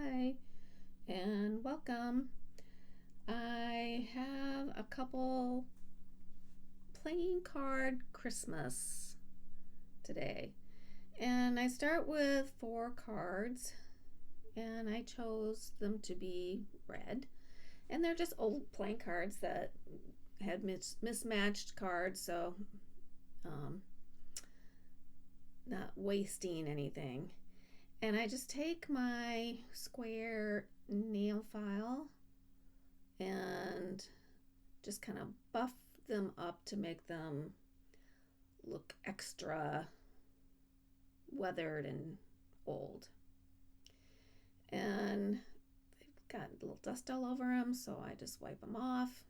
Hi and welcome. I have a couple playing card Christmas today, and I start with 4 cards, and I chose them to be red, and they're just old playing cards that had mismatched cards, so um, not wasting anything. And I just take my square nail file and just kind of buff them up to make them look extra weathered and old. And they've got a little dust all over them, so I just wipe them off.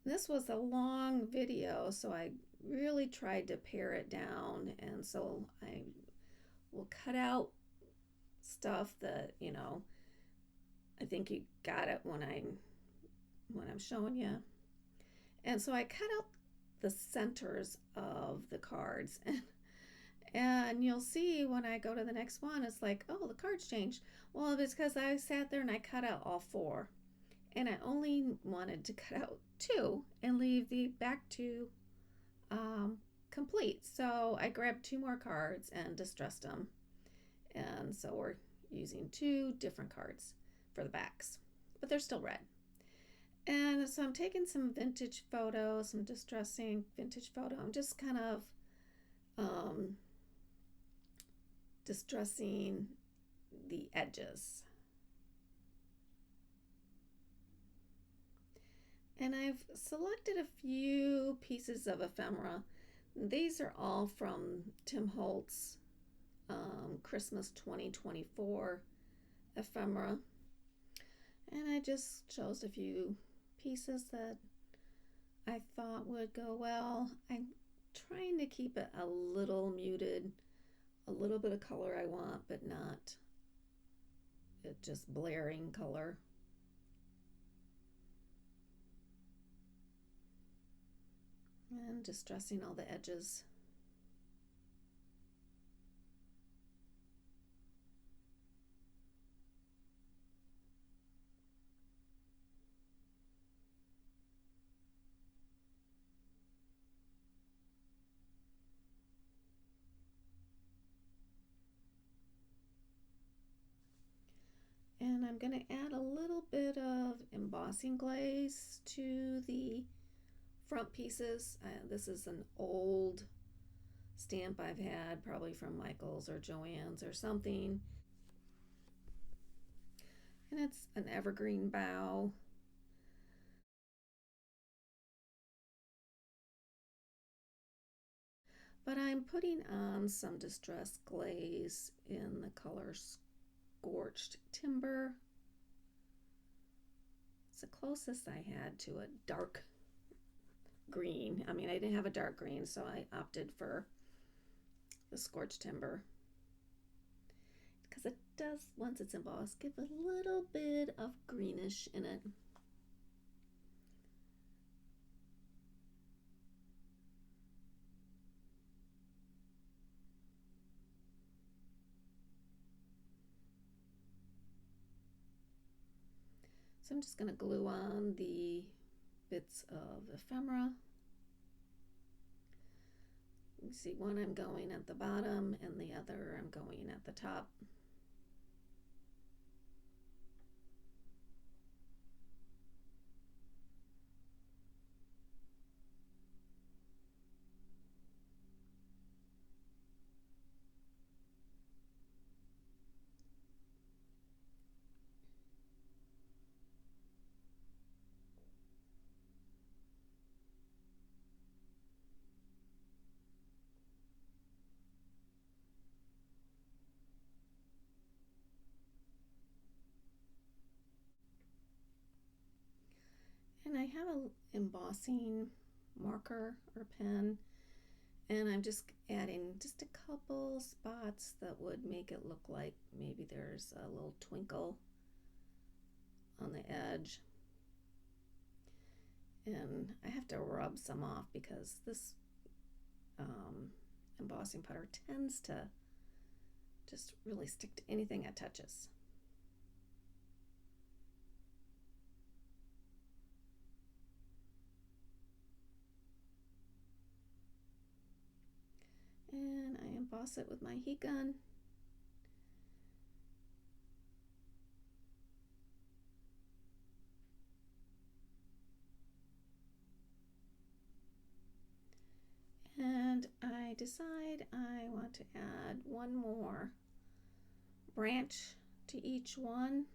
This was a long video, so I really tried to pare it down, and so I will cut out stuff that, I think you got it when I'm showing you. And so I cut out the centers of the cards, and you'll see when I go to the next one, it's like, oh, the cards changed. Well, it's because I sat there and I cut out all 4, and I only wanted to cut out 2 and leave the back 2 complete. So I grabbed 2 more cards and distressed them, and so we're using 2 different cards for the backs, but they're still red. And so I'm taking some vintage photos, some distressing vintage photo. I'm just kind of distressing the edges. And I've selected a few pieces of ephemera. These are all from Tim Holtz Christmas 2024 ephemera. And I just chose a few pieces that I thought would go well. I'm trying to keep it a little muted, a little bit of color I want, but not just blaring color. And distressing all the edges. And I'm going to add a little bit of embossing glaze to the front pieces. This is an old stamp I've had, probably from Michael's or Joann's or something. And it's an evergreen bough. But I'm putting on some distressed glaze in the color scorched timber. It's the closest I had to a dark green. I mean, I didn't have a dark green, so I opted for the scorched timber, because it does, once it's embossed, give a little bit of greenish in it. So I'm just going to glue on the bits of ephemera. You see, one I'm going at the bottom and the other I'm going at the top. And I have an embossing marker or pen, and I'm just adding just a couple spots that would make it look like maybe there's a little twinkle on the edge. And I have to rub some off because this embossing powder tends to just really stick to anything it touches. And I emboss it with my heat gun. And I decide I want to add one more branch to each one.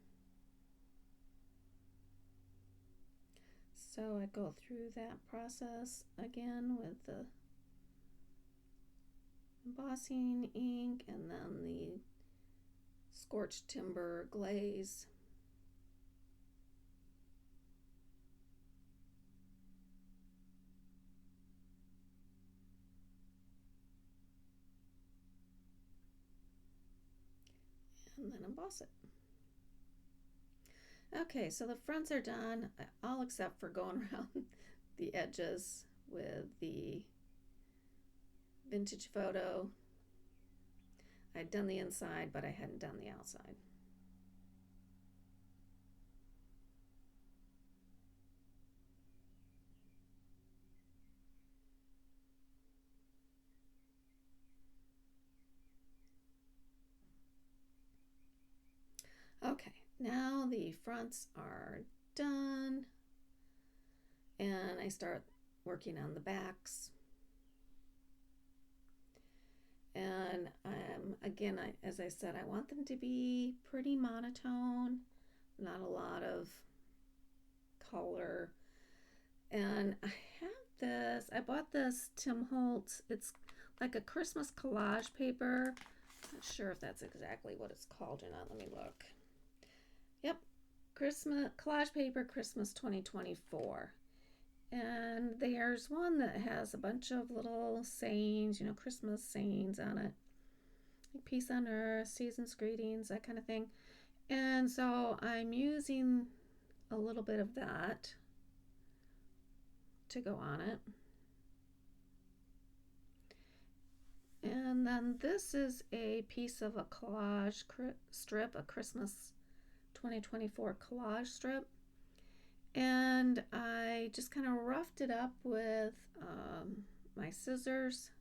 So I go through that process again with the embossing ink and then the scorched timber glaze. And then emboss it. Okay, so the fronts are done, all except for going around the edges with the vintage photo. I'd done the inside, but I hadn't done the outside. Okay, now the fronts are done, and I start working on the backs. And again, as I said, I want them to be pretty monotone, not a lot of color. And I have this, I bought this Tim Holtz, it's like a Christmas collage paper. Not sure if that's exactly what it's called or not. Let me look. Yep, Christmas collage paper, Christmas 2024. And there's one that has a bunch of little sayings, Christmas sayings on it. Like peace on earth, season's greetings, that kind of thing. And so I'm using a little bit of that to go on it. And then this is a piece of a collage strip, a Christmas 2024 collage strip. And I just kind of roughed it up with my scissors.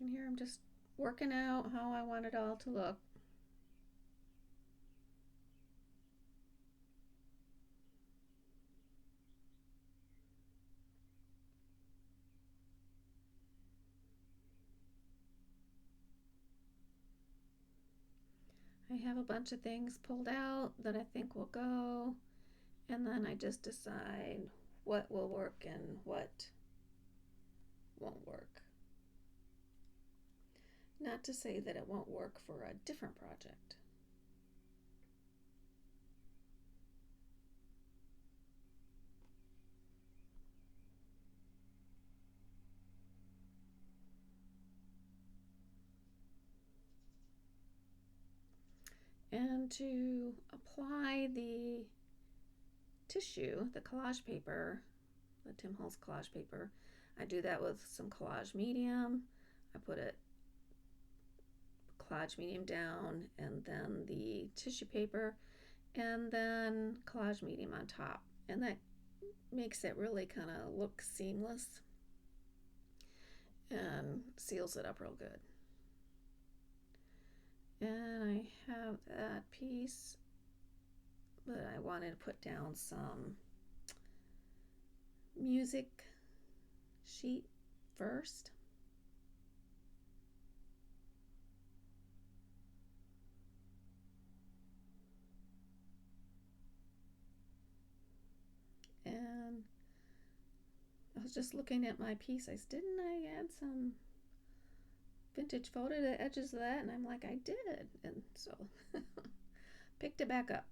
And here I'm just working out how I want it all to look. I have a bunch of things pulled out that I think will go, and then I just decide what will work and what won't work. Not to say that it won't work for a different project. And to apply the tissue, the collage paper, the Tim Holtz collage paper, I do that with some collage medium. I put it collage medium down and then the tissue paper and then collage medium on top, and that makes it really kind of look seamless and seals it up real good. And I have that piece, but I wanted to put down some music sheet first. And I was just looking at my piece. Didn't I add some vintage photo to the edges of that? And I'm like, I did. And so picked it back up.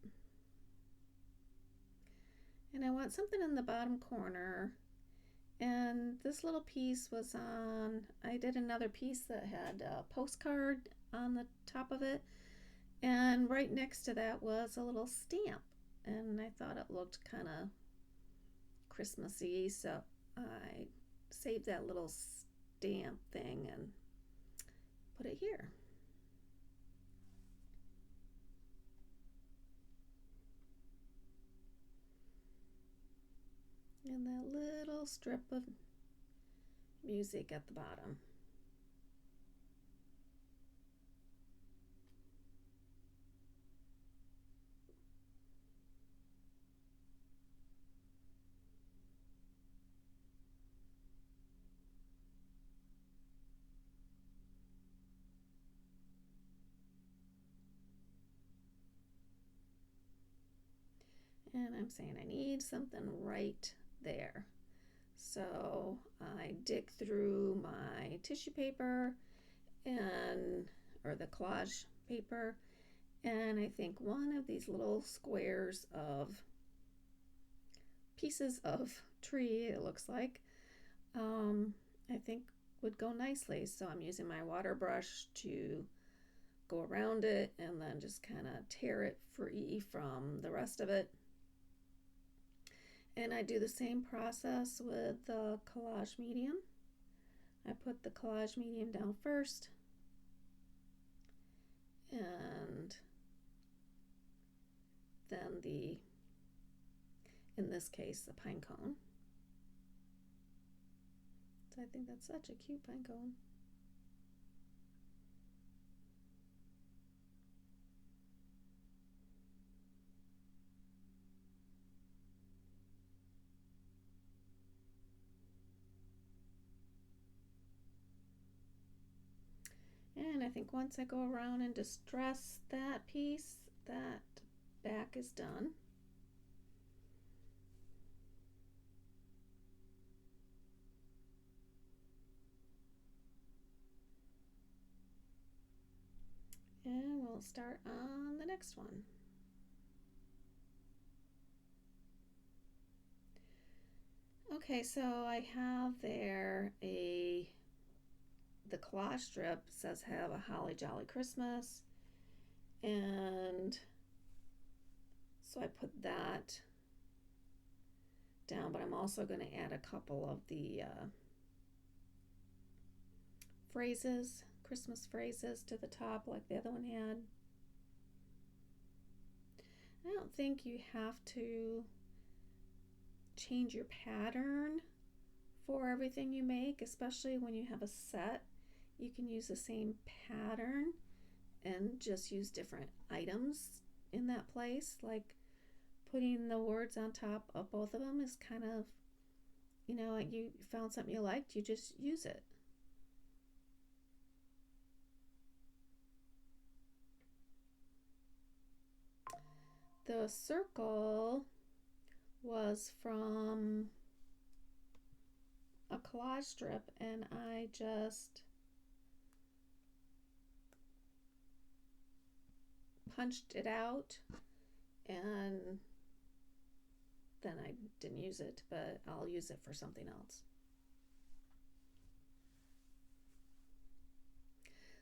And I want something in the bottom corner. And this little piece was on, I did another piece that had a postcard on the top of it. And right next to that was a little stamp. And I thought it looked kind of Christmassy, so I saved that little stamp thing and put it here. And that little strip of music at the bottom. And I'm saying I need something right there. So I dig through my tissue paper or the collage paper, and I think one of these little squares of pieces of tree, it looks like, I think would go nicely. So I'm using my water brush to go around it and then just kind of tear it free from the rest of it. And I do the same process with the collage medium. I put the collage medium down first, and then in this case, the pine cone. So I think that's such a cute pine cone. And I think once I go around and distress that piece, that back is done. And we'll start on the next one. Okay, so I have there the collage strip says have a holly jolly Christmas, and so I put that down, but I'm also going to add a couple of the phrases, Christmas phrases to the top like the other one had. I don't think you have to change your pattern for everything you make, especially when you have a set. You can use the same pattern and just use different items in that place. Like putting the words on top of both of them is kind of, like you found something you liked, you just use it. The circle was from a collage strip, and I just punched it out, and then I didn't use it, but I'll use it for something else.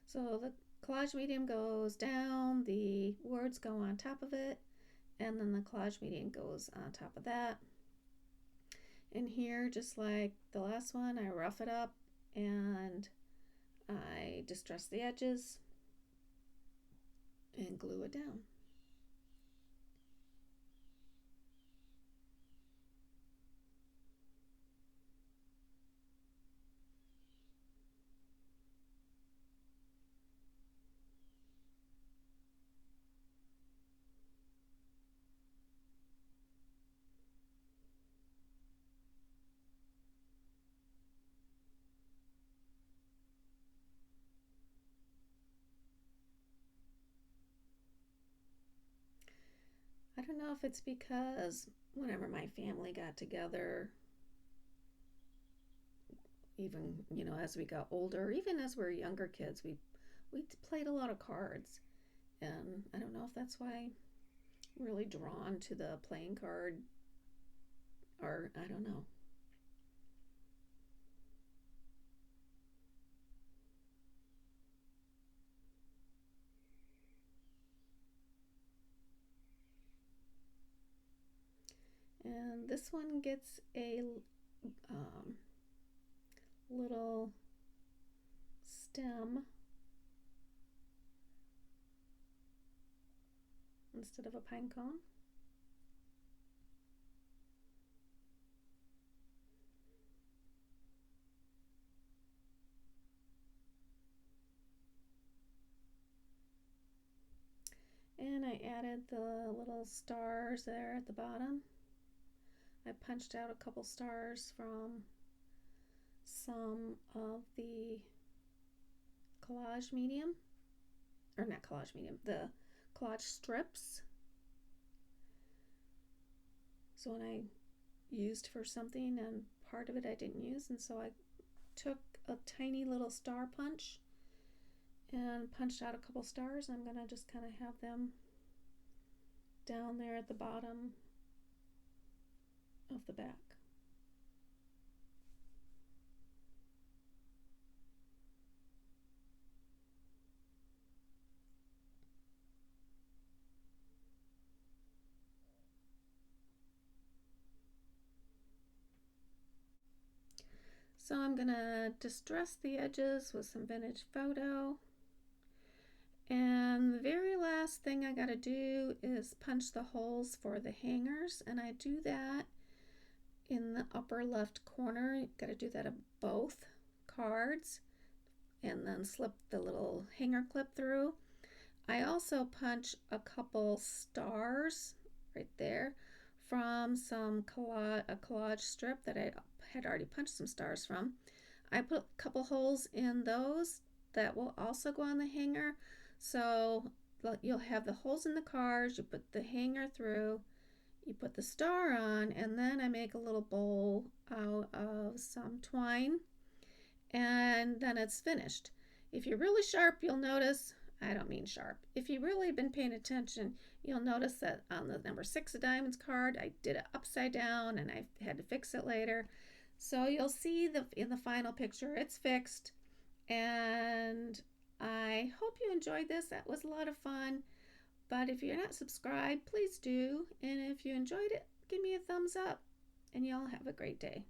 So the collage medium goes down, the words go on top of it, and then the collage medium goes on top of that. And here, just like the last one, I rough it up and I distress the edges and glue it down. I don't know if it's because whenever my family got together, even as we got older, even as we were younger kids, we played a lot of cards, and I don't know if that's why really drawn to the playing card, or I don't know. And this one gets a little stem instead of a pine cone. And I added the little stars there at the bottom. I punched out a couple stars from some of the collage medium, or not collage medium, the collage strips. So when I used for something and part of it I didn't use, and so I took a tiny little star punch and punched out a couple stars. I'm gonna just kind of have them down there at the bottom of the back. So I'm gonna distress the edges with some vintage photo. And the very last thing I gotta do is punch the holes for the hangers, and I do that in the upper left corner. You gotta do that of both cards, and then slip the little hanger clip through. I also punch a couple stars right there from some a collage strip that I had already punched some stars from. I put a couple holes in those that will also go on the hanger. So you'll have the holes in the cards, you put the hanger through, you put the star on, and then I make a little bow out of some twine, and then it's finished. If you're really sharp, you'll notice, I don't mean sharp, if you've really been paying attention, you'll notice that on the number 6 of diamonds card, I did it upside down and I had to fix it later. So you'll see in the final picture, it's fixed. And I hope you enjoyed this. That was a lot of fun. But if you're not subscribed, please do. And if you enjoyed it, give me a thumbs up. And y'all have a great day.